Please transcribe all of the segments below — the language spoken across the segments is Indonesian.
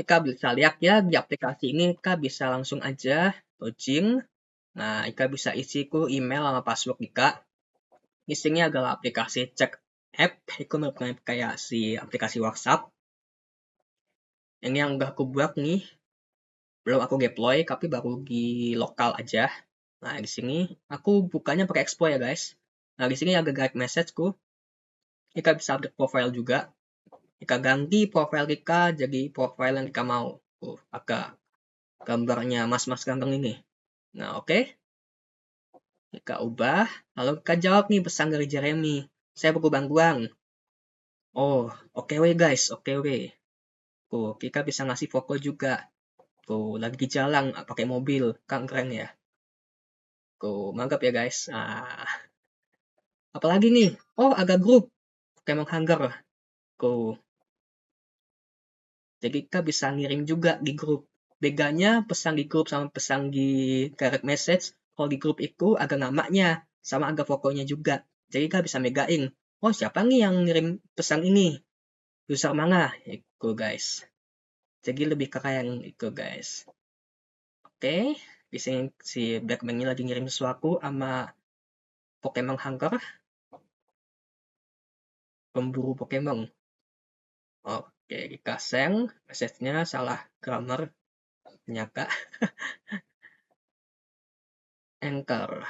Ika bisa lihat ya di aplikasi ini Ika bisa langsung aja login. Nah, Ika bisa isi ku email sama password Ika. Isinya adalah aplikasi cek app. Itu merupakan kayak si aplikasi WhatsApp. Ini yang udah aku buat nih. Belum aku deploy, tapi baru di lokal aja. Nah, di sini aku bukanya pakai Expo ya guys. Nah, di sini ada guide messageku. Ika bisa update profile juga. Ika ganti profile Ika jadi profile yang Ika mau. Agak gambarnya mas-mas ganteng ini. Nah, oke. Ika ubah. Lalu Ika jawab nih pesan dari Jeremy. Saya butuh bantuan. Oh, oke we guys, oke we. Kita bisa ngasih foto juga. Lagi jalan pakai mobil, kan keren ya. Mantap ya guys. Nah, apalagi nih? Oh, ada grup Pokemon Hunger. Tuh, jadi kita bisa ngirim juga di grup. Bedanya pesan di grup sama pesan di direct message. Kalau di grup itu ada namanya, sama ada fotonya juga. Jadi kita bisa megain. Oh, siapa nih yang ngirim pesan ini? User mana? Itu guys. Jadi lebih ke kayak yang itu guys. Oke, di sini si Blackman ini lagi ngirim sesuatu sama Pokemon Hunter, pemburu Pokemon. Oke, kita send, message-nya salah grammar, ternyata enter.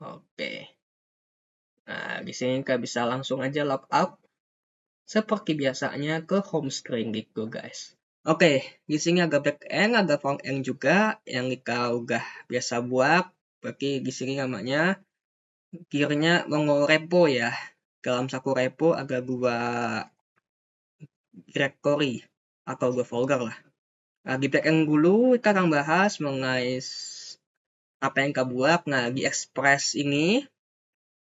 Oke. Nah, di sini kita bisa langsung aja log out seperti biasanya ke home screen gitu, guys. Oke, di sini ada back end, ada front end juga yang kita udah biasa buat. Bagi di sini namanya gearnya mau repo ya. Dalam satu repo ada dua directory atau dua folder lah. Nah, di back end dulu kita akan bahas mengenai apa yang kita buat. Nah, di Express ini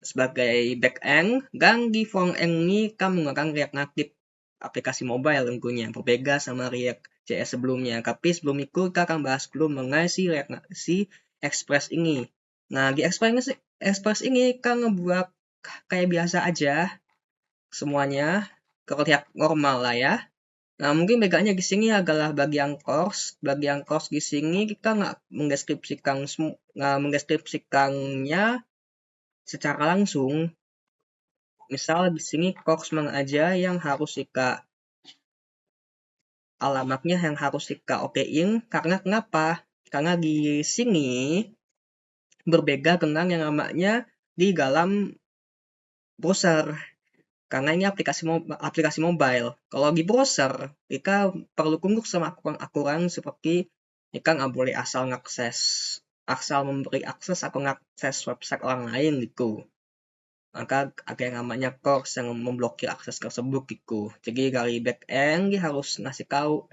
sebagai back-end, dan di front-end ini kita menggunakan React Native aplikasi mobile tentunya, berbeda sama React JS sebelumnya. Tapi sebelum itu kita akan bahas dulu mengenai si Express ini. Nah, di Express ini kita ngebuat kayak biasa aja semuanya, terlihat normal lah ya. Nah, mungkin bedanya di sini adalah bagian course di sini kita nggak mendeskripsikannya secara langsung. Misal di sini course mana aja yang harus alamatnya yang harus okein, karena kenapa? Karena di sini berbeda dengan yang namanya di dalam browser. Karena ini aplikasi mobile. Kalau di browser, kita perlu tunduk sama aturan seperti kita nggak boleh asal memberi akses atau ngakses website orang lain gitu. Maka ada yang namanya course yang memblokir akses tersebut gitu. Jadi dari backend dia harus ngasih tahu,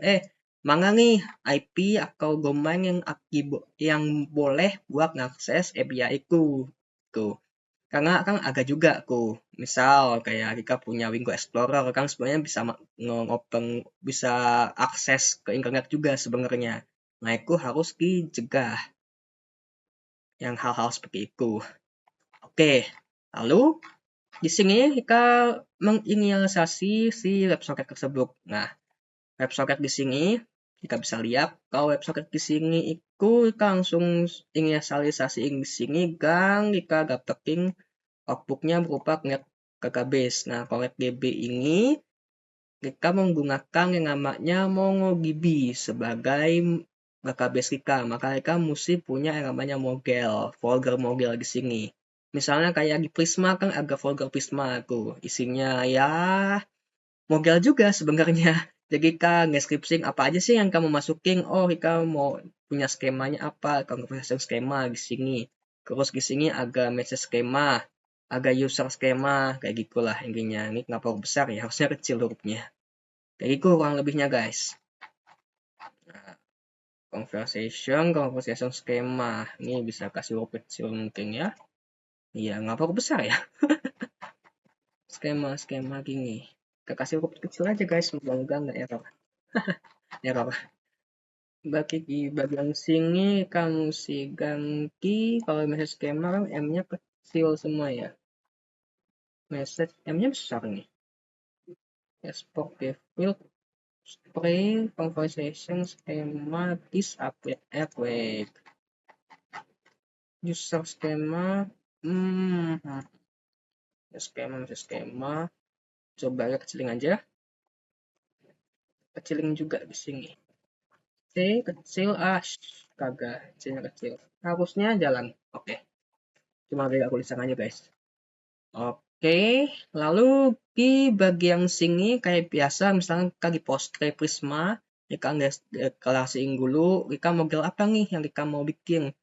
mana nih IP atau domain yang boleh buat ngakses API itu. Gitu. Karena kan ada juga misal kayak kita punya Windows Explorer kan sebenarnya bisa bisa akses ke internet juga sebenarnya. Nah, itu harus dicegah yang hal-hal seperti itu. Oke, lalu di sini kita menginisialisasi si WebSocket tersebut. Nah, WebSocket di sini kita bisa lihat kalau WebSocket di sini itu kita langsung inisialisasi di sini dan kita dapetin outputnya berupa net database. Nah, kalau DB ini kita menggunakan yang namanya MongoDB sebagai database kita. Maka kita mesti punya yang namanya folder model di sini. Misalnya kayak di Prisma kan ada folder Prisma tuh, isinya ya model juga sebenarnya. Jadi kita nge-scripting apa aja sih yang kamu masukin. Oh, kita mau punya skemanya apa, conversation skema di sini. Terus di sini ada message skema, ada user skema, kayak gitulah intinya. Ini kenapa besar ya, harusnya kecil hurufnya. Kayak gitu kurang lebihnya guys. Nah, conversation skema. Ini bisa kasih huruf kecil mungkin ya. Iya, nggak perlu besar ya. Skema gini. Kita kasih huruf kecil aja guys, semoga nggak error. Error. Di bagian sini kamu sih ganti, kalau message skema kan M-nya kecil semua ya. Message M-nya besar nih. Export field Spray conversation schema this awake. User schema. Skema. Coba ya kecilin aja. Kecilin juga di sini. Kecil, kagak, kecilnya kecil. Harusnya jalan. Oke. Cuma beda tulisan aja guys. Oke, lalu di bagian sini kayak biasa, misalnya kita di Postgre Prisma, kita klasiin dulu, kita model apa nih yang kita mau bikin.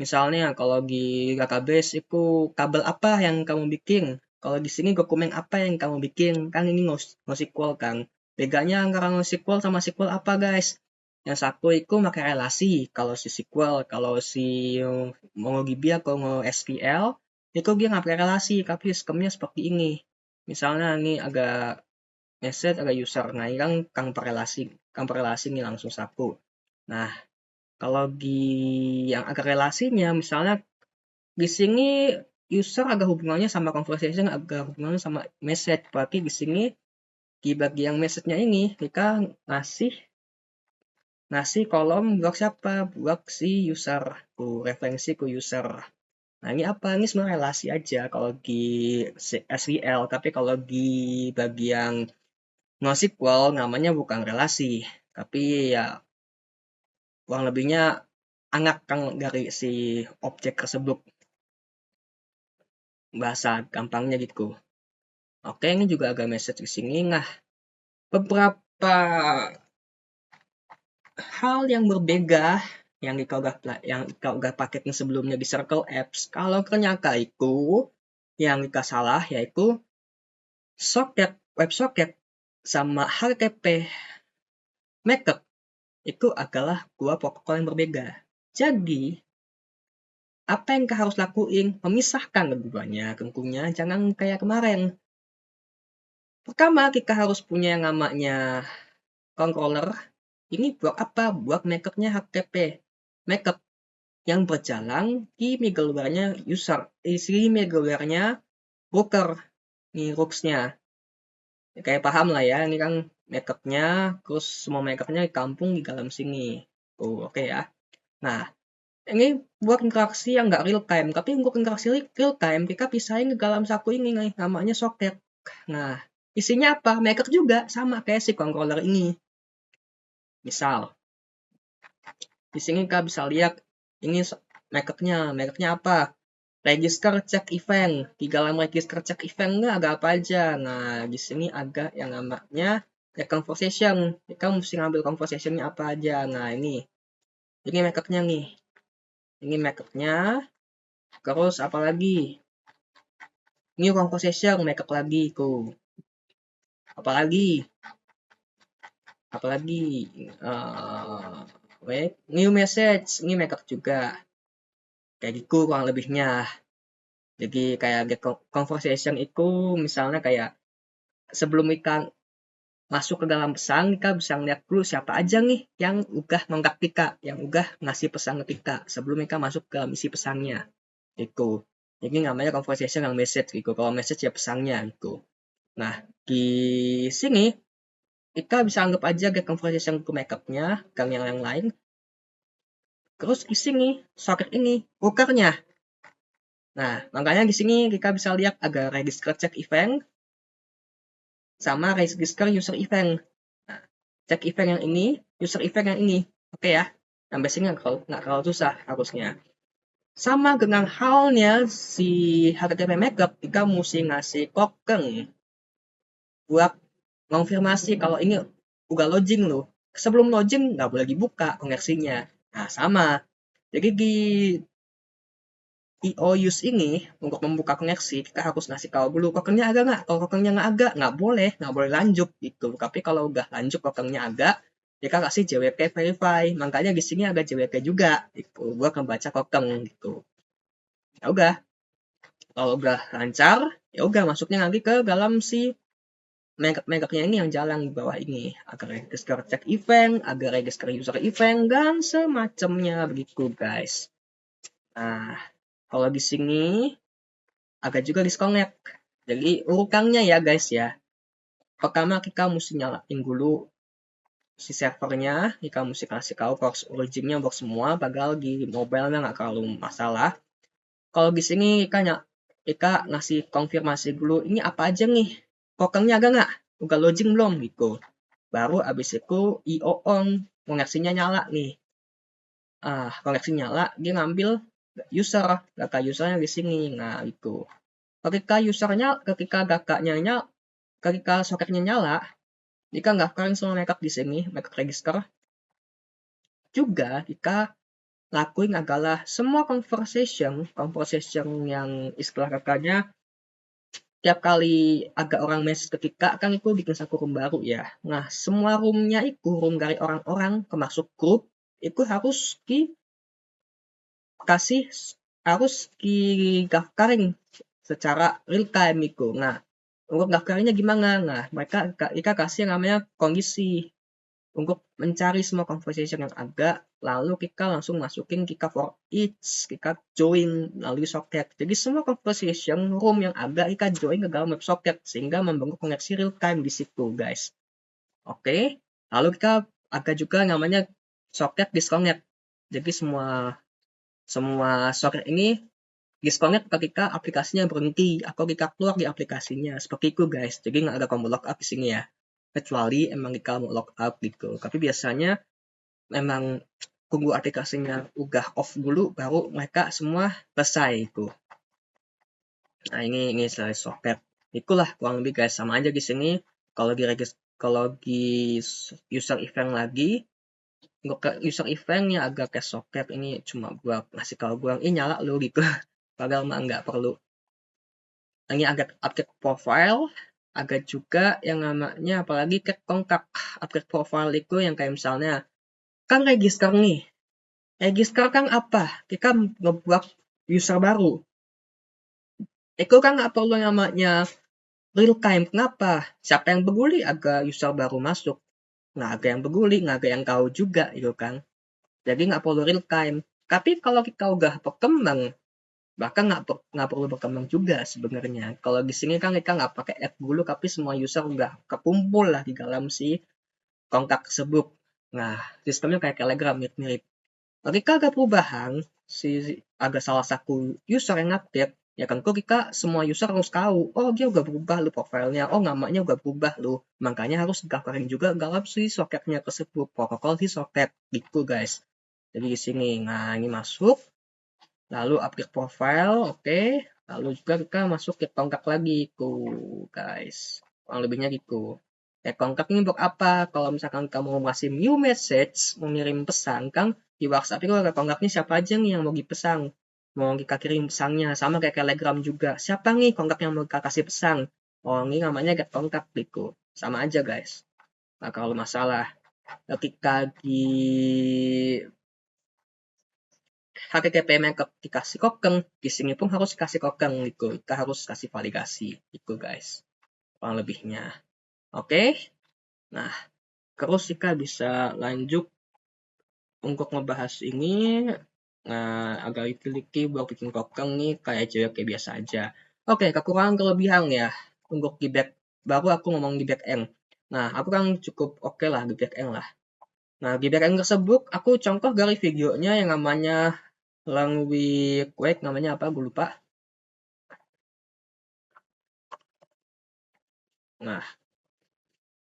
Misalnya kalau di database itu kabel apa yang kamu bikin. Kalau di sini dokumen apa yang kamu bikin. Kan ini NoSQL kan. Bedanya antara NoSQL sama SQL apa guys? Yang satu itu pakai relasi. Kalau si SQL, kalau si MongoDB atau SQL, itu dia nggak pakai relasi. Tapi skemnya seperti ini. Misalnya ini agak message, agak user. Nah ini kan per relasi ini langsung satu. Nah, kalau di yang agak relasinya, misalnya di sini user agak hubungannya sama conversation, agak hubungannya sama message. Berarti di sini di bagian message-nya ini kita ngasih kolom buat siapa? Buat si user, referensi ke user. Nah ini apa? Ini sebenarnya relasi aja kalau di SQL, tapi kalau di bagian NoSQL namanya bukan relasi, tapi ya kurang lebihnya angkat dari si objek tersebut, bahasa gampangnya gitu. Oke, ini juga agak message di sini. Nah, beberapa hal yang berbeda yang kau udah paketin sebelumnya di Circle Apps. Kalau ternyata itu yang kita salah yaitu socket, WebSocket sama HTTP method itu adalah dua protokol yang berbeda. Jadi, apa yang kau harus lakuin? Memisahkan keduanya, tentunya jangan kayak kemarin. Pertama, kita harus punya yang namanya controller. Ini buat apa? Buat makernya HTTP. Maker yang berjalan di middleware-nya user. Isi middleware-nya broker. Ini rooks-nya. Ya, kayak paham lah ya, ini kan makernya, terus semua makernya dikampung di dalam sini. Oke ya. Nah, ini buat interaksi yang nggak real time. Tapi untuk interaksi real time, kita pisahin ke dalam satu ini nih, namanya socket. Nah, isinya apa? Maker juga, sama kayak si controller ini. Misal, di sini kita bisa lihat ini makernya apa? Register check event. Di dalam register check eventnya ada apa aja? Nah, di sini ada yang namanya conversation. Kita mesti ngambil conversationnya apa aja. Nah, ini makernya nih. Ini makernya. Terus apa lagi? Ini conversation maker lagi tuh. Apalagi new message ini maker juga kayak gitu kurang lebihnya. Jadi kayak get conversation itu misalnya kayak sebelum kita masuk ke dalam pesan, kita bisa ngeliat dulu siapa aja nih yang udah ngontak kita, yang udah ngasih pesan ke kita sebelum kita masuk ke isi pesannya. Itu. Jadi namanya conversation yang message gitu. Kalau message ya pesannya gitu. Nah, di sini kita bisa anggap aja get conversation to makeupnya, gang yang lain. Terus di sini socket ini brokernya. Nah, makanya di sini kita bisa lihat ada register check event sama register user event. Nah, check event yang ini, user event yang ini. Oke ya. Sampai sini nggak terlalu susah harusnya. Sama dengan halnya si HTTP Markup, kita mesti ngasih token buat konfirmasi kalau ini udah login loh. Sebelum login nggak boleh dibuka koneksinya. Nah, sama. Jadi di IO use ini untuk membuka koneksi kita harus ngasih tahu dulu tokennya ada nggak. Kalau tokennya nggak boleh lanjut gitu. Tapi kalau udah lanjut tokennya ada, kita kasih JWP verify. Makanya di sini ada JWP juga gitu buat membaca token gitu. Ya udah, kalau udah lancar, ya udah masuknya nanti ke dalam si megaknya ini yang jalan di bawah ini. Agar register check event, agar register user event dan semacamnya begitu guys. Nah, kalau di sini agak juga disconnect. Jadi urutannya ya guys ya. Pertama kita mesti nyalain dulu si servernya, jika mesti kasih tahu box originnya box semua, padahal di mobile-nya nggak terlalu masalah. Kalau di sini Ika ngasih konfirmasi dulu, ini apa aja nih? Tokennya ada nggak? Udah login belum? Gitu. Baru abis itu IO on, koneksinya nyala nih. Koneksi nyala, dia ngambil user, data usernya di sini. Nah, itu. Ketika soketnya nyala, jika nggak kalian semua makeup di sini, makeup register, juga jika lakuin adalah semua conversation yang istilah kakaknya tiap kali agak orang message ketika kan itu bikin satu room baru ya. Nah, semua roomnya itu room dari orang-orang kemasuk grup itu kasih harus didaftarin secara real time itu. Nah, untuk daftarnya gimana? Nah, mereka kasih namanya kondisi untuk mencari semua conversation yang ada, lalu kita langsung masukin kita for each, kita join melalui socket. Jadi semua conversation room yang ada kita join ke dalam web socket sehingga membangun koneksi real time di situ, guys. Oke, lalu kita ada juga namanya socket disconnect. Jadi semua socket ini disconnect ketika aplikasinya berhenti atau kita keluar di aplikasinya. Seperti itu, guys. Jadi nggak ada combo lockup di sini ya. Kecuali emang kita mau lockup gitu. Tapi biasanya memang tunggu aplikasinya udah off dulu baru mereka semua selesai itu. Nah, ini selesai socket. Itulah kurang lebih, guys, sama aja di sini. Kalau di user event lagi, untuk ke user eventnya agak kayak socket ini cuma buat ngasih tahu gue ini nyala lo gitu. Padahal mah nggak perlu. Ini agak update profile, agak juga yang namanya apalagi ke kontak update profile itu yang kayak misalnya kan register nih. Register kan apa? Kita ngebuat user baru. Itu kan nggak perlu namanya real time. Kenapa? Siapa yang peduli agak user baru masuk? Nggak ada yang peduli, nggak ada yang tahu juga itu kan. Jadi nggak perlu real time. Tapi kalau kita udah berkembang, bahkan nggak perlu berkembang juga sebenarnya. Kalau di sini kan kita nggak pakai add dulu, tapi semua user udah kekumpul lah di dalam si kontak tersebut. Nah, sistemnya kayak Telegram mirip-mirip. Ketika ada perubahan, ada salah satu user yang update, ya kan kok kita semua user harus tahu, oh dia udah berubah lu profilnya, oh namanya udah berubah lu, makanya harus daftarin juga dalam si soketnya tersebut, protokol si soket, gitu guys. Jadi di sini, nah ini masuk, lalu update profile, oke, lalu juga kita masuk ke kontak lagi, tuh guys, kurang lebihnya gitu. Kontak ini untuk apa? Kalau misalkan kamu mau ngasih new message, mau ngirim pesan, kan di WhatsApp itu ada kontaknya siapa aja nih yang mau dipesan. Mau kita kirim pesannya, sama kayak Telegram juga. Siapa nih kontak yang mau kita kasih pesan? Oh, ini namanya get kontak gitu. Sama aja guys. Nah, kalau masalah ketika di HTTP dikasih token, di sini pun harus kasih token gitu. Kita harus kasih validasi itu guys. Kurang lebihnya. Oke. Nah, terus kita bisa lanjut untuk ngebahas ini. Nah, agak tricky buat bikin token nih kayak kayak biasa aja. Oke, kekurangan kelebihan ya untuk di back. Baru aku ngomong di back end. Nah, aku kan cukup oke lah di back end lah. Nah, di back end tersebut aku contoh dari videonya yang namanya Long with Quake, namanya apa? Gue lupa. Nah,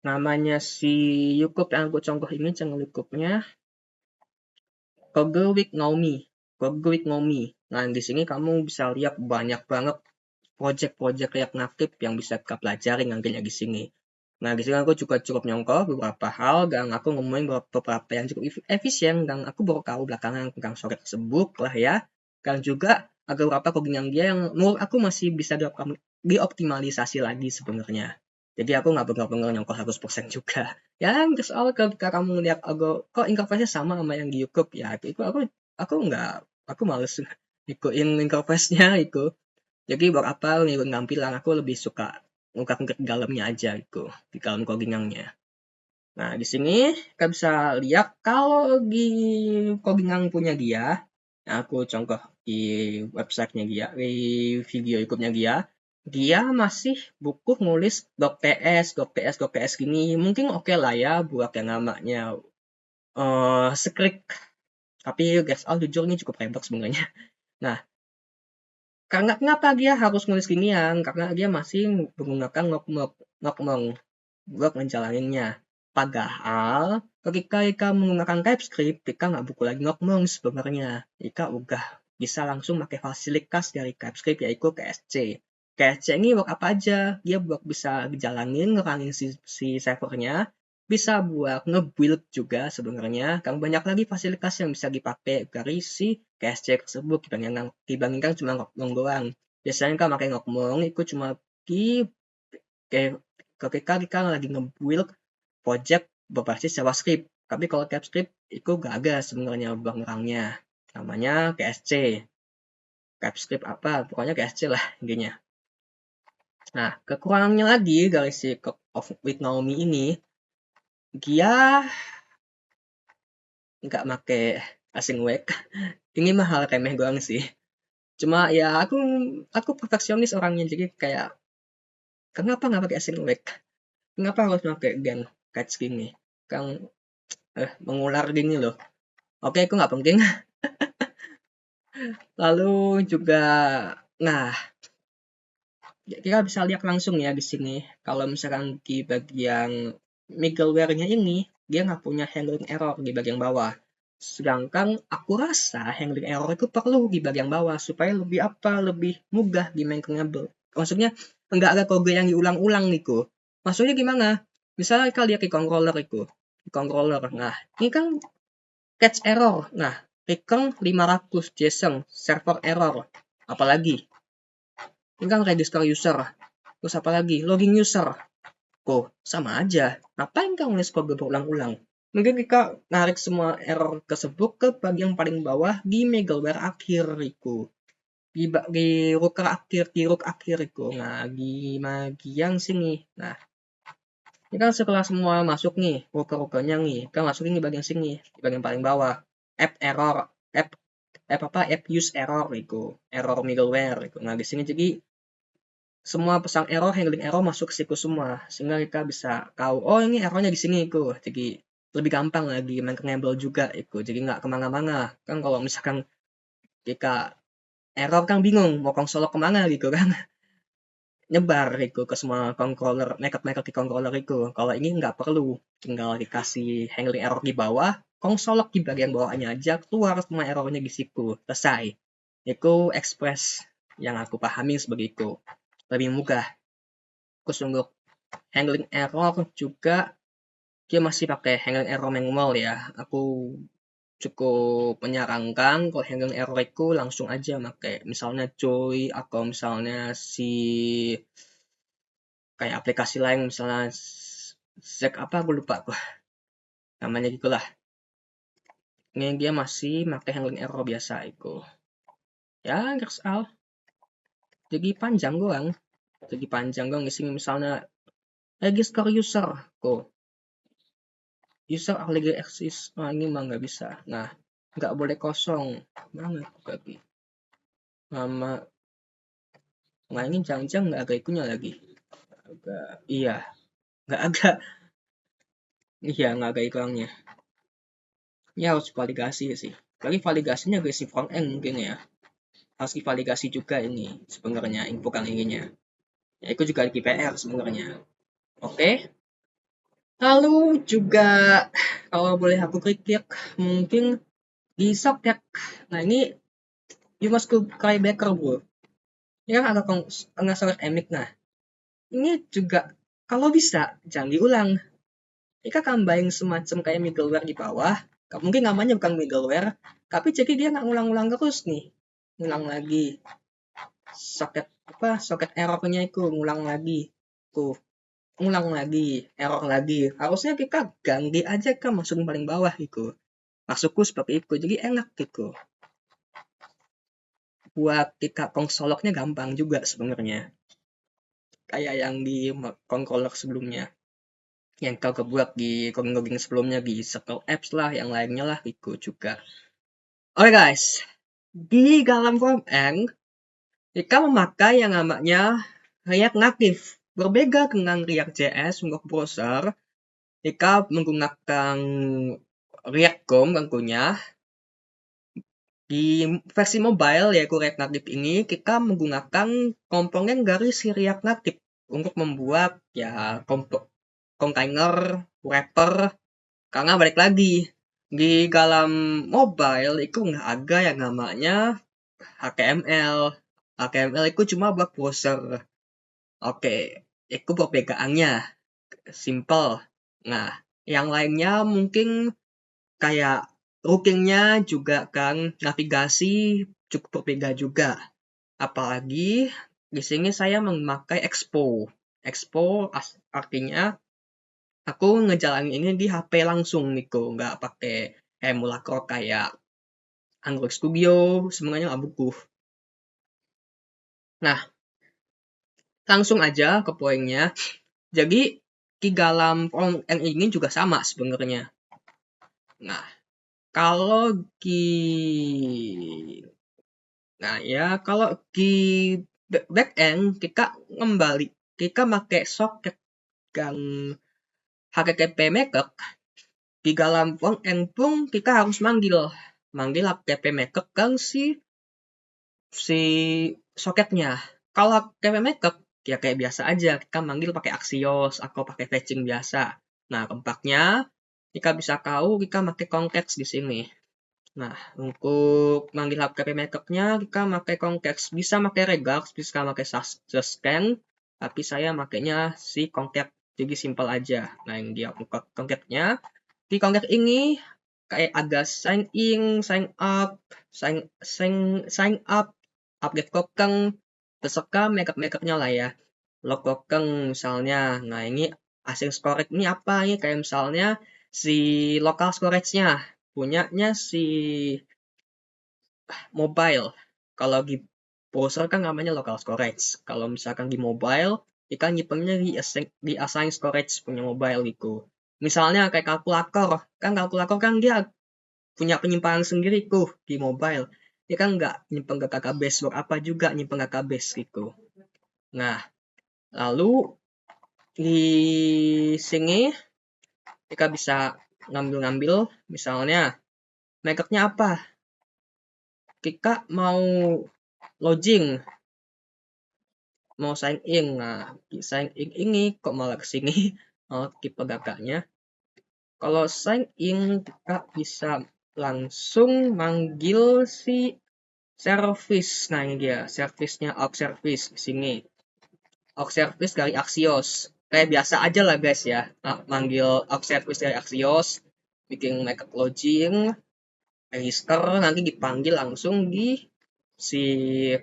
namanya si YouTube yang aku contoh ini channel YouTube-nya Google with Naomi. Google with Naomi. Nah, di sini kamu bisa lihat banyak banget project-project React Native yang bisa kita pelajari nantinya di sini. Nah, di sini aku juga cukup nyongkol beberapa hal dan aku ngomongin beberapa yang cukup efisien dan aku baru tahu belakangan tentang soket tersebut lah ya. Dan juga ada beberapa coding dia yang menurut aku masih bisa dioptimalisasi lagi sebenarnya. Jadi aku nggak benar-benar nyongkol 100% juga. Ya, soal ketika kamu lihat kok interface-nya sama yang di YouTube ya, itu aku males ikutin interface-nya itu. Jadi buat apa ngikut tampilan, aku lebih suka ngungkap-ngungkap di dalamnya aja gitu, di dalam codingannya. Nah, di sini kita bisa lihat kalau di codingan punya dia, nah aku contoh di websitenya dia, di video YouTube-nya dia, dia masih buku nulis .ps gini, mungkin oke lah ya buat yang namanya script. Tapi guys, jujur ini cukup ribet sebenarnya. Nah, karena kenapa dia harus nulis ginian? Karena dia masih menggunakan ngokmong buat ngejalaninnya. Padahal ketika Ika menggunakan TypeScript, Ika nggak buku lagi ngokmong sebenarnya. Ika udah bisa langsung pakai fasilitas dari TypeScript yaitu KSC. KSC ini buat apa aja? Dia buat bisa dijalanin, ngerangin si servernya, bisa buat nge-build juga sebenarnya. Kan banyak lagi fasilitas yang bisa dipakai dari si KSC tersebut dibandingkan cuma ngokmong doang. Biasanya kan pakai ngokmong itu cuma kayak ketika kita lagi nge-build project berbasis JavaScript. Tapi kalau TypeScript itu gak ada sebenarnya belakangnya. Namanya KSC. TypeScript apa? Pokoknya KSC lah intinya. Nah, kekurangannya lagi dari si Code of with Naomi ini, dia nggak make async wake. Ini mah hal remeh doang sih. Cuma ya aku perfeksionis orangnya, jadi kayak kenapa nggak pakai async wake? Kenapa harus pakai gen catch gini? Kan mengular gini loh. Oke, itu nggak penting. Lalu juga, nah, kita bisa lihat langsung ya di sini. Kalau misalkan di bagian middleware-nya ini, dia nggak punya handling error di bagian bawah. Sedangkan aku rasa handling error itu perlu di bagian bawah supaya lebih mudah di maintainable. Maksudnya nggak ada kode yang diulang-ulang gitu. Maksudnya gimana? Misalnya kita lihat di controller itu, di controller. Nah, ini kan catch error. Nah, return 500 JSON server error. Apalagi? Ini kan register user. Terus apa lagi? Login user. Kok sama aja. Ngapain kamu nulis kode berulang-ulang? Mungkin kita narik semua error tersebut ke bagian paling bawah di middleware akhir itu. Di root akhir itu. Nah, di bagian sini. Nah, ini kan setelah semua masuk nih, root-nya nih, kan masuk di bagian sini, di bagian paling bawah. App error, app use error itu, error middleware itu. Nah, di sini jadi semua pesan error, handling error masuk ke situ semua, sehingga kita bisa tahu, oh ini errornya di sini itu. Jadi lebih gampang lagi maintainable juga itu. Jadi nggak kemana-mana. Kan kalau misalkan kita error kan bingung mau konsolok kemana gitu kan. Nyebar itu ke semua controller, naked di controller itu. Kalau ini nggak perlu, tinggal dikasih handling error di bawah, konsolok di bagian bawahnya aja, keluar semua errornya di situ, selesai. Itu express yang aku pahami sebagai itu. Lebih mudah. Terus untuk handling error juga, dia masih pakai handling error manual ya. Aku cukup menyarankan kalau handling error itu langsung aja pakai misalnya Joy atau misalnya si kayak aplikasi lain misalnya Zack apa aku lupa tuh namanya gitulah. Ini dia masih pakai handling error biasa itu. Ya, that's all. Jadi panjang doang. Di sini misalnya register user kok. User already exist. Nah, ini mah nggak bisa. Nah, nggak boleh kosong. Mana lagi? Nama. Nah, ini jangan-jangan nggak ada ikunya lagi. Iya, nggak ada. Iya, nggak ada iklannya. Ini harus validasi sih. Lagi validasinya dari si front end mungkin ya. Harus divalidasi juga ini sebenarnya info kali ininya. Ya, itu juga di PR sebenarnya. Oke. Lalu juga kalau boleh aku kritik mungkin di socket. Nah ini you must cry backer bro. Ini kan ada nggak salah emik. Nah ini juga kalau bisa jangan diulang. Ini kan tambahin semacam kayak middleware di bawah. Mungkin namanya bukan middleware, tapi jadi dia nggak ngulang-ulang terus nih. Ngulang lagi. Socket errornya itu ngulang lagi. Tuh, ngulang lagi, error lagi. Harusnya kita ganti aja kan masuk paling bawah itu. Masukku seperti itu, jadi enak gitu. Buat kita konsoloknya gampang juga sebenarnya. Kayak yang di controller sebelumnya. Yang kau kebuat di logging sebelumnya di Circle Apps lah, yang lainnya lah itu juga. Oke guys, di dalam front end kita memakai yang namanya React Native. Berbeda dengan React.js untuk browser, jika menggunakan React GOM tentunya, di versi mobile yaitu React Native ini, kita menggunakan komponen dari si React Native untuk membuat ya container, wrapper, karena balik lagi, di dalam mobile itu nggak ada yang namanya HTML. HTML itu cuma buat browser. Oke, itu perbedaannya. Simple. Nah, yang lainnya mungkin kayak routine-nya juga kan, navigasi cukup berbeda juga. Apalagi di sini saya memakai Expo. Expo artinya aku ngejalanin ini di HP langsung Niko, nggak pakai emulator kayak Android Studio, semuanya nggak butuh. Nah, langsung aja ke poinnya. Jadi, di dalam front-end ini juga sama sebenarnya. Nah, kalau di kalau di back-end kita pakai socket dan HTTP method. Di dalam front-end pun kita harus manggil HTTP method kan si socketnya. Kalau HTTP method ya kayak biasa aja, kita manggil pakai Axios atau pakai fetching biasa. Nah, tempatnya kita bisa tahu kita pakai context di sini. Nah, untuk manggil HTTP method-nya kita pakai context. Bisa pakai regex, bisa pakai suscan, tapi saya makainya si context. Jadi simple aja. Nah, yang dia buka context-nya. Di context ini kayak ada sign in, sign up, update token, beserta makeup-makeupnya lah ya. Log token misalnya. Nah, ini async storage ini apa? Ini kayak misalnya si local storage-nya punyanya si mobile. Kalau di browser kan namanya local storage. Kalau misalkan di mobile, kita nyimpennya di assign storage punya mobile gitu. Misalnya kayak kalkulator kan dia punya penyimpanan sendiri tuh di mobile. Dia kan nggak nyimpen ke database, buat apa juga nyimpen database gitu. Nah, lalu di sini kita bisa ngambil misalnya methodnya apa? Kita mau login, mau sign in. Nah, sign in ini kok malah kesini? Oh, tipe gagaknya. Kalau sign in, kita bisa langsung manggil si service. Nah, ini dia, service-nya out service di sini. Out service dari Axios. Kayak biasa aja lah guys ya. Nah, manggil out service dari Axios, bikin make login, register, nanti dipanggil langsung di si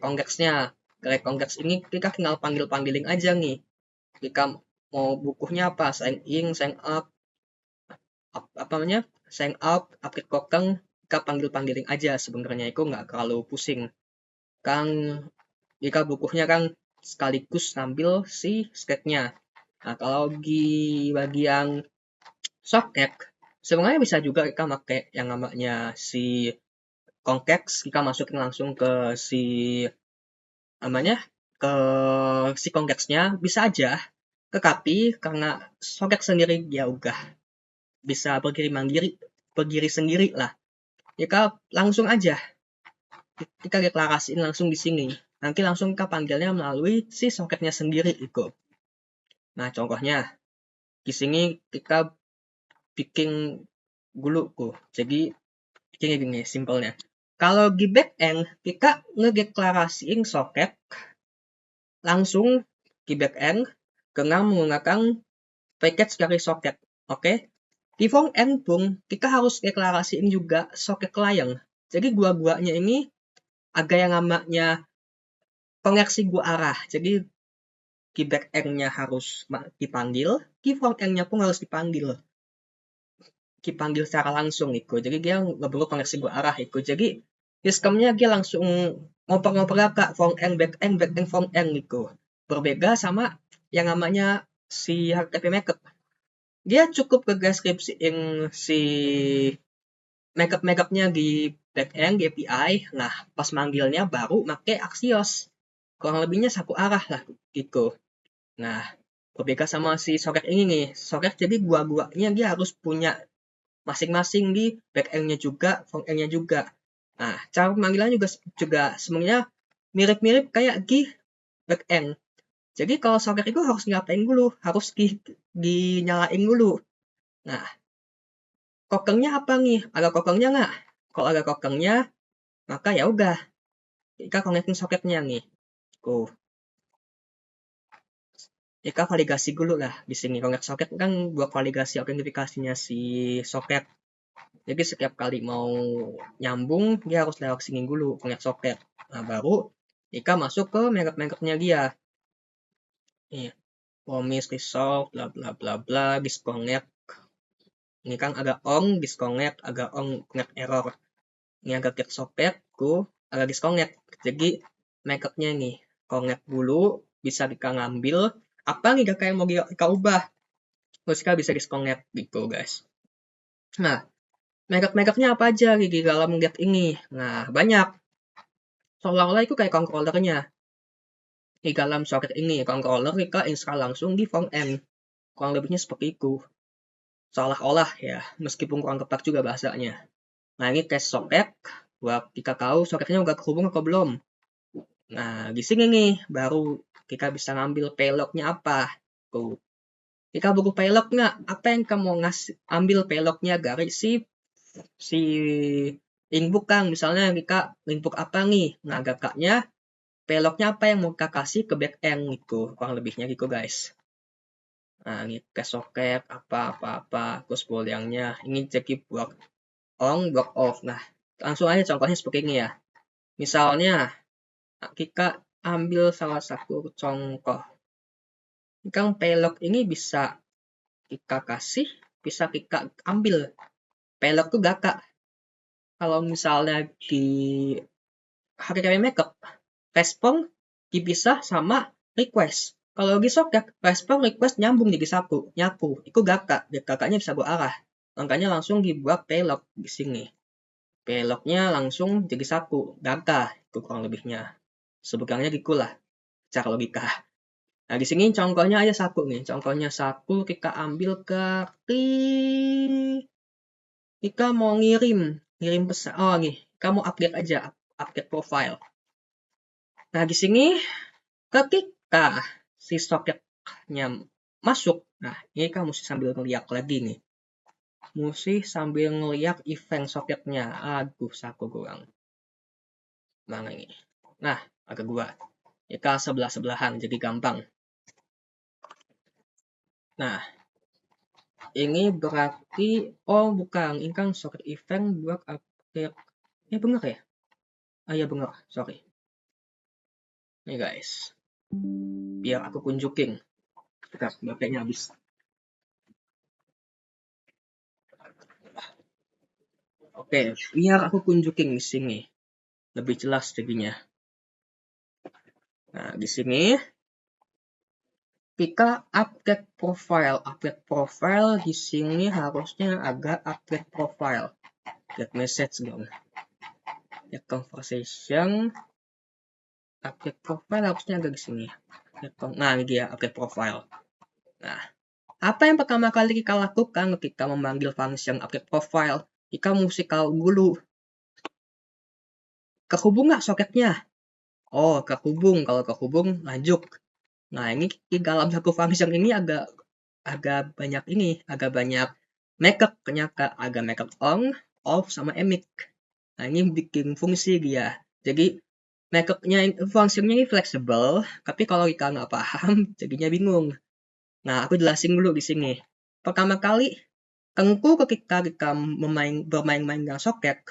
konteksnya. Dari konteks ini kita tinggal panggilin aja nih. Jika mau bukunya apa, sign in, sign up, apa namanya, sign out, update token, kita panggilin aja sebenarnya itu nggak terlalu pusing. Kan jika bukunya kan sekaligus ngambil si sketnya. Nah, kalau di bagian socket, sebenarnya bisa juga kita pakai yang namanya si konteks, kita masukin langsung ke si namanya ke si konteksnya bisa aja. Tetapi karena socket sendiri ya udah bisa berdiri sendiri lah. Kita langsung aja kita deklarasiin langsung di sini. Nanti langsung kita panggilnya melalui si socketnya sendiri itu. Nah, contohnya di sini kita bikin dulu tuh. Jadi gini simpelnya. Kalau di backend kita ngedeklarasiin socket langsung di backend dengan menggunakan package dari socket. Oke? Di front-end pun kita harus deklarasiin juga socket client. Jadi dua-duanya ini ada yang namanya koneksi dua arah. Jadi di back-end-nya harus dipanggil, di front-end-nya pun harus dipanggil secara langsung itu. Jadi dia nggak perlu koneksi dua arah itu. Jadi sistemnya dia langsung ngoper-ngoper ke front-end, back-end, front-end gitu. Berbeda sama yang namanya si HTTP method. Dia cukup ke deskripsiin si method-methodnya di back-end, di API. Nah, pas manggilnya baru pakai Axios. kurang lebihnya satu arah lah gitu. Nah, berbeda sama si soket ini nih. Soket jadi gua-guanya dia harus punya masing-masing di back end-nya juga, front end-nya juga. Nah, cara pemanggilannya juga sebenarnya mirip-mirip kayak di back end. Jadi kalau soket itu harus ngapain dulu? Harus dinyalain dulu. Nah, kokengnya apa nih? Ada kokengnya nggak? Kalau ada kokengnya, maka ya udah kita connecting soketnya nih. Tuh, kita validasi dulu lah di sini. Connect soket kan buat validasi autentifikasinya si soket. Jadi setiap kali mau nyambung, dia harus lewat sini dulu, connect soket. Nah, baru kita masuk ke merek-mereknya dia. Nih, promise, resolve, bla bla bla bla, disconnect. Ini kan agak on, disconnect, agak on, connect error. Ini agak get soket, agak disconnect. Jadi mereknya nih, connect dulu, bisa kita ngambil. Apa nih kayak mau kita ubah? Terus kita bisa disconnect gitu guys. Nah, merek-mereknya apa aja di dalam get ini? Nah, banyak. Seolah-olah itu kayak controllernya. Di dalam soket ini, controller kita install langsung di front end. Kurang lebihnya seperti itu. Seolah-olah ya, meskipun kurang tepat juga bahasanya. Nah, ini tes soket. Buat kita tahu soketnya udah kehubung atau belum. Nah, di sini nih, baru kita bisa ngambil payload-nya apa. Tuh. Kita butuh payload nggak? Apa yang kamu ambil payload-nya dari si input kan? Misalnya kita input apa nih? Nah, kakaknya payload-nya apa yang mau kita kasih ke backend gitu. Kurang lebihnya gitu guys. Nah, ini ke soket, apa-apa-apa, terus booleannya. Ini jadi buat on, buat off. Nah, langsung aja contohnya seperti ini ya. Misalnya, kita ambil salah satu contoh. Kan payload ini bisa kita kasih, bisa kita ambil. Payload tuh gak kak. Kalau misalnya di HTTP Markup, respon dipisah sama request. Kalau di soket, respon request nyambung jadi satu, nyapu. Itu gaka, kakaknya bisa berarah. Makanya langsung dibuat payload di sini. Payloadnya langsung jadi satu, gaka. Itu kurang lebihnya. Sebutkannya gitu lah, cara logika. Nah, di sini contohnya aja satu nih. Contohnya satu, kita ambil ke kita mau ngirim pesan. Oh, nih, kamu update aja, update profile. Nah, di sini ketika si soketnya masuk, nah ini kamu mesti sambil ngeliat lagi nih. Mesti sambil ngeliat event soketnya. Aduh, saku kurang. Mana ini? Nah, agak gua. Jika sebelah-sebelahan, jadi gampang. Nah, ini berarti, oh bukan, ini kan soket event buat update. Ya bener ya? Ah ya bener, sorry. Nih guys, biar aku kunjukin. Bentar, baterainya habis. Oke, biar aku kunjukin di sini. Lebih jelas jadinya. Nah, di sini kita update profile. Update profile di sini harusnya agak update profile. Get message dong. Get conversation. Update profile harusnya agak di sini. Nah, ini dia update profile. Nah, apa yang pertama kali kita lakukan ketika memanggil function update profile? Kita mesti tahu dulu kehubung nggak soketnya. Oh, kehubung. Kalau kehubung, lanjut. Nah, ini di dalam satu function ini agak banyak makeup, ternyata agak makeup on, off, sama emit. Nah, ini bikin fungsi dia. Jadi, makeupnya fungsinya ini fleksibel, tapi kalau kita nggak paham, jadinya bingung. Nah, aku jelasin dulu di sini. Pertama kali, tentu ketika kita bermain-main dengan soket,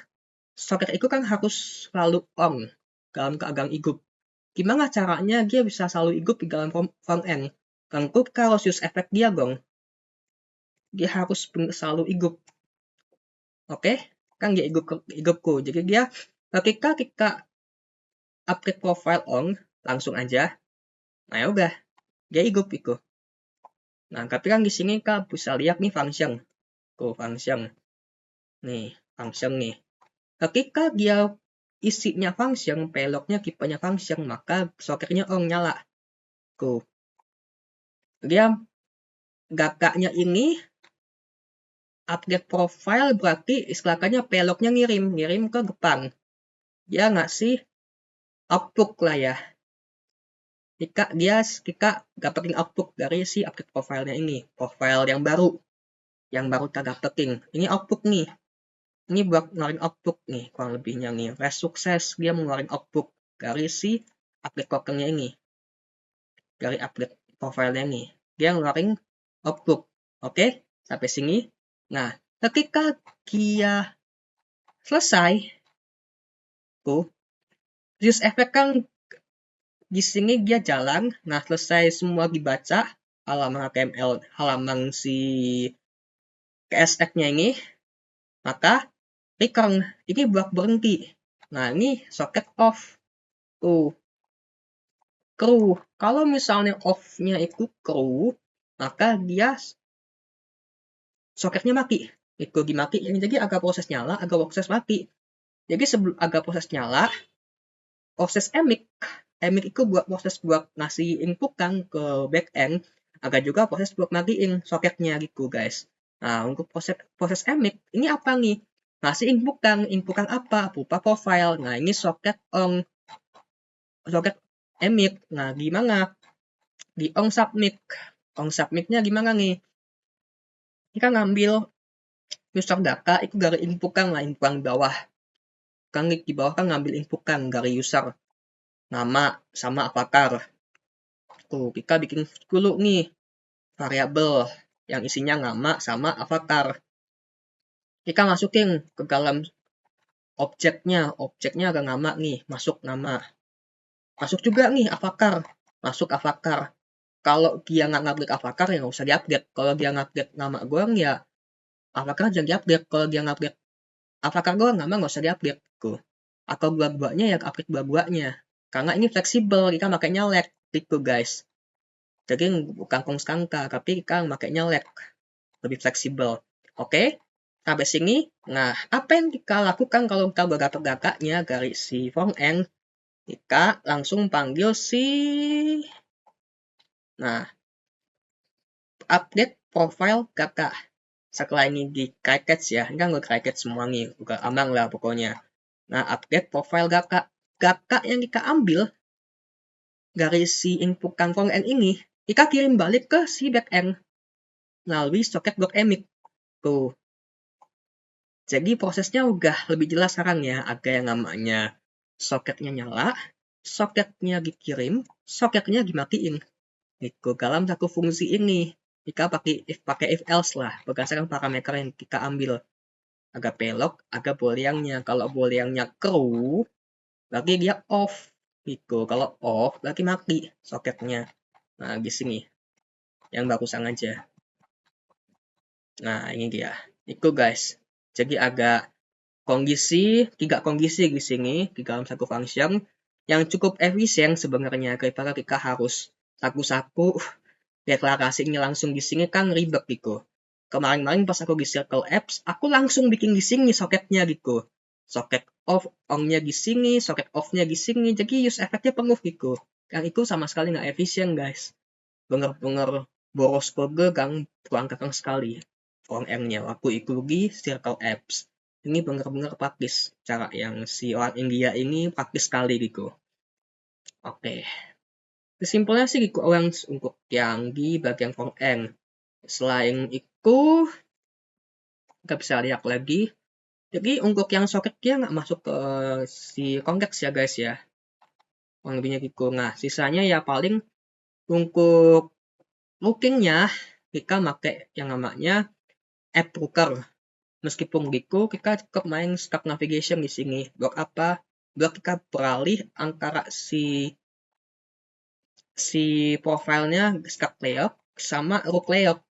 soket itu kan harus selalu on dalam keadaan hidup. Gimana caranya dia bisa selalu hidup di dalam front end? Tentu kita harus use efek dia dong. Dia harus selalu hidup. Oke? Kan dia hidupku. Jadi dia ketika kita update profile on, langsung aja. Nah ya udah, dia hidup itu. Nah, tapi kan di sini kita bisa lihat nih function. Tuh, function. Nih, function nih. Ketika dia isinya function, payloadnya tipenya function, maka soketnya on nyala. Tuh. Dia gakaknya ini update profile berarti istilahnya payloadnya ngirim ke depan. Dia ngasih output lah ya. Kita dapetin output dari si update profilenya ini, profile yang baru kita dapetin. Ini output nih. Ini buat ngeluarin output nih, kurang lebihnya nih. Res sukses dia ngeluarin output dari si update tokennya ini. Dari update profilenya ini. Dia ngeluarin output. Oke, sampai sini. Nah, ketika dia selesai, tuh, use effect kan di sini dia jalan. Nah, selesai semua dibaca, halaman HTML, halaman si CSX-nya ini, maka return ini buat berhenti. Nah, ini socket off. Tuh. Crew. Kalau misalnya off-nya itu crew, maka dia soketnya mati. Itu dimati. Jadi agak proses nyala, agak proses mati. Jadi sebelum agak proses nyala, proses emik itu buat proses buat ngasih input kan ke backend, agak juga proses buat matiin soketnya gitu guys. Nah, untuk proses emik ini apa nih? Ngasih input kan apa? Berupa profile. Nah, ini soket on soket emik. Nah, gimana? Di on submit-nya gimana nih? Kita ngambil user data itu dari input kan lah, input di bawah. Kan di bawah kan ngambil input kan dari user. Nama sama avatar. Tuh, kita bikin dulu nih variabel yang isinya nama sama avatar. Kita masukin ke dalam objeknya ada nama nih, masuk nama. Masuk juga nih avatar, masuk avatar. Kalau dia nggak ngupdate avatar ya nggak usah diupdate. Kalau dia ngupdate nama gue ya avatar jangan diupdate. Kalau dia ngupdate avatar gue nama nggak usah diupdate. Tuh. Atau dua-duanya ya update dua-duanya. Karena ini fleksibel, kita makanya lag gitu guys. Jadi bukan kongskangka, tapi kita makanya lag. Lebih fleksibel. Oke? Sampai sini. Nah, apa yang kita lakukan kalau kita udah dapet datanya dari si front end? Kita langsung panggil si update profile data. Setelah ini di catch ya, ini kan gue catch semua nih, udah aman lah pokoknya. Nah, update profile data yang kita ambil dari si input front end ini, kita kirim balik ke si backend melalui socket.emik. Tuh. Jadi prosesnya udah lebih jelas sekarang ya, ada yang namanya soketnya nyala, soketnya dikirim, soketnya dimatiin. Itu dalam satu fungsi ini, kita pakai if else lah, berdasarkan parameter yang kita ambil. Ada payload, ada booleannya. Kalau booleannya true, berarti dia off. Gitu. Kalau off, berarti mati soketnya. Nah, di sini. Yang barusan aja. Nah, ini dia. Itu guys. Jadi agak tiga kondisi di sini di dalam satu function yang cukup efisien sebenarnya daripada kita harus satu-satu deklarasinya langsung di sini kan ribet gitu. Kemarin-kemarin pas aku di Circle Apps, aku langsung bikin di sini soketnya gitu. Soket off on-nya di sini, soket off-nya di sini, jadi use effect-nya penuh gitu. Yang itu sama sekali nggak efisien guys. Bener-bener boros kode kan kurang sekali front end-nya waktu itu di Circle Apps. Ini bener-bener praktis cara yang si orang India ini praktis sekali gitu. Oke. Kesimpulannya sih gitu orang untuk yang di bagian front end. Selain itu kita bisa lihat lagi. Jadi untuk yang soket dia nggak masuk ke si konteks ya guys ya. Kurang lebihnya gitu. Nah sisanya ya paling untuk lookingnya kita pakai yang namanya app broker. Meskipun gitu, kita cukup main stack navigation di sini. Buat apa? Buat kita beralih antara si profilnya stack layout sama root layout.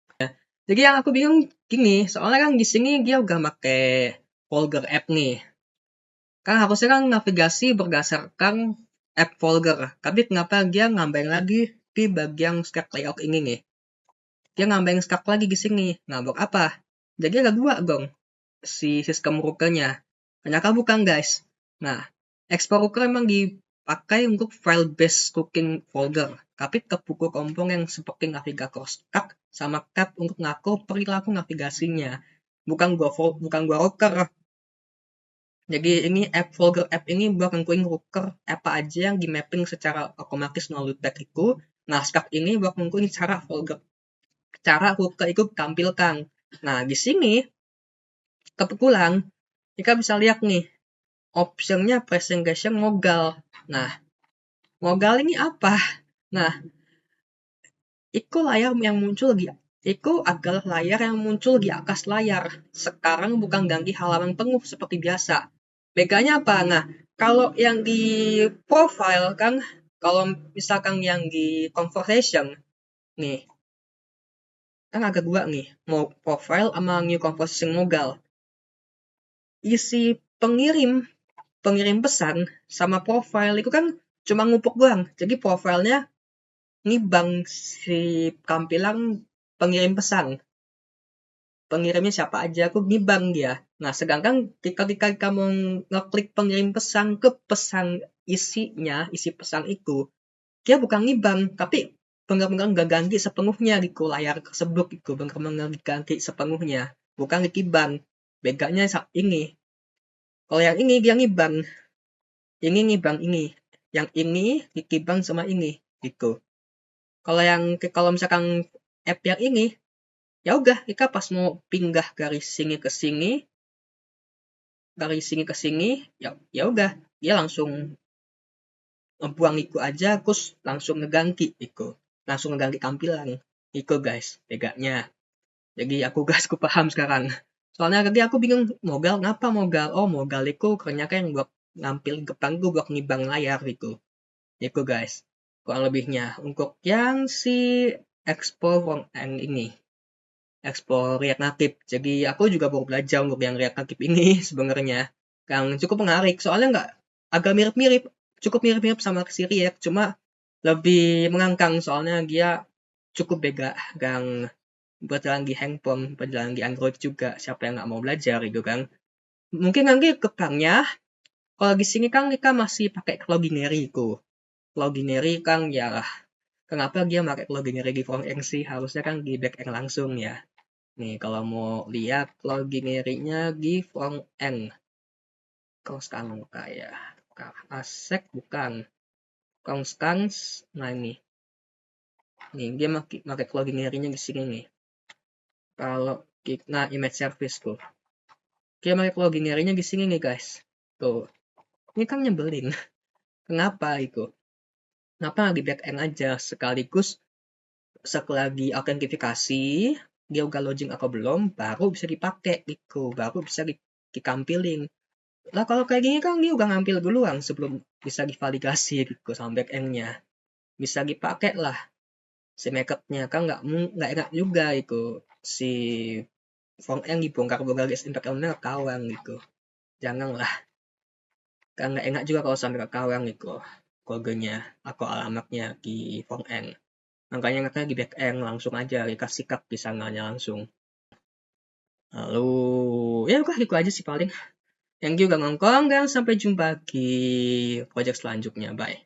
Jadi yang aku bingung gini, soalnya kan di sini dia udah pakai folder app nih. Kan harusnya kan navigasi berdasarkan app folder. Tapi kenapa dia ngambil lagi di bagian stack layout ini nih? Dia ngambil stack lagi di sini. Nah, buat apa? Jadi ada dua dong si sistem rutenya. Ternyata bukan guys. Nah, Export Cooker emang dipakai untuk file based cooking folder, tapi ke buku komponen seperti navigator stack sama tab untuk ngatur perilaku navigasinya. Bukan gua rocker. Jadi ini folder app ini buat nentuin rocker apa aja yang di mapping secara otomatis melalui tag itu. Nah, stack ini buat nentuin cara rocker itu tampilkan. Nah, di sini kebetulan kita bisa lihat nih optionnya presentation modal. Nah, modal ini apa? Nah, itu adalah layar yang muncul di atas layar. Sekarang bukan ganti halaman penuh seperti biasa. Bedanya apa? Nah, kalau yang di profile kan, kalau misalkan yang di conversation, nih, kan ada dua nih, mau profile sama new conversation modal. Isi pengirim pesan sama profile itu kan cuma ngupuk doang. Jadi profilnya ngibang si tampilan pengirim pesan. Pengirimnya siapa aja, aku ngibang dia. Nah, sedangkan ketika kamu ngeklik pengirim pesan ke pesan isi pesan itu, dia bukan ngibang, tapi benar-benar nggak ganti sepenuhnya gitu layar tersebut gitu, benar-benar ganti sepenuhnya, bukan ngibang. Bedanya ini. Kalau yang ini dia ngibang, ini ngibang ini. Yang ini dikibang sama ini gitu. Kalau misalkan app yang ini, ya udah kita pas mau pindah dari sini ke sini, ya udah dia langsung ngebuang itu aja, terus langsung ngeganti itu, langsung ngeganti tampilan itu guys, bedanya. Jadi aku paham sekarang. Soalnya tadi aku bingung modal ngapa modal. Oh, modal itu ternyata yang buat nampil depan gue buat ngibang layar gitu. Itu guys. Kurang lebihnya untuk yang si explore ini. Explore React Native. Jadi aku juga baru belajar untuk yang React Native ini sebenarnya. Yang cukup menarik. Soalnya nggak agak mirip-mirip. Cukup mirip-mirip sama si React. Cuma lebih mengangkang soalnya dia cukup beda. Yang berjalan di handphone, berjalan di Android juga. Siapa yang nggak mau belajar gitu kan. Mungkin nanti kekangnya, kalau di sini kan kita masih pakai Cloudinary itu. Cloudinary kan ya, kenapa dia pakai Cloudinary di front-end sih? Harusnya kan di back-end langsung ya. Nih, kalau mau lihat Cloudinary-nya di front-end. Constant kayak Asek bukan. Constance, nah ini. Nih, dia pakai Cloudinary-nya di sini nih. Kalau nah image service tuh. Dia pakai Cloudinary-nya di sini nih guys. Tuh. Ini kan nyebelin. Kenapa itu? Kenapa di back-end aja sekaligus lagi autentifikasi, dia udah login atau belum, baru bisa dipakai gitu, baru bisa ditampilin. Lah kalau kayak gini kan dia udah ngambil duluan sebelum bisa divalidasi gitu sama back-end-nya. Bisa dipakai lah si marketnya kan nggak enak juga itu si front-end dibongkar-bongkar guys impact-nya kawang gitu. Janganlah. Kan nggak enak juga kalau sampai kawang gitu kodenya atau alamatnya di front-end. Makanya katanya di back-end langsung aja dikasih sikap di sananya langsung. Lalu ya udah itu aja sih paling. Thank you udah nongkrong dan sampai jumpa di project selanjutnya. Bye.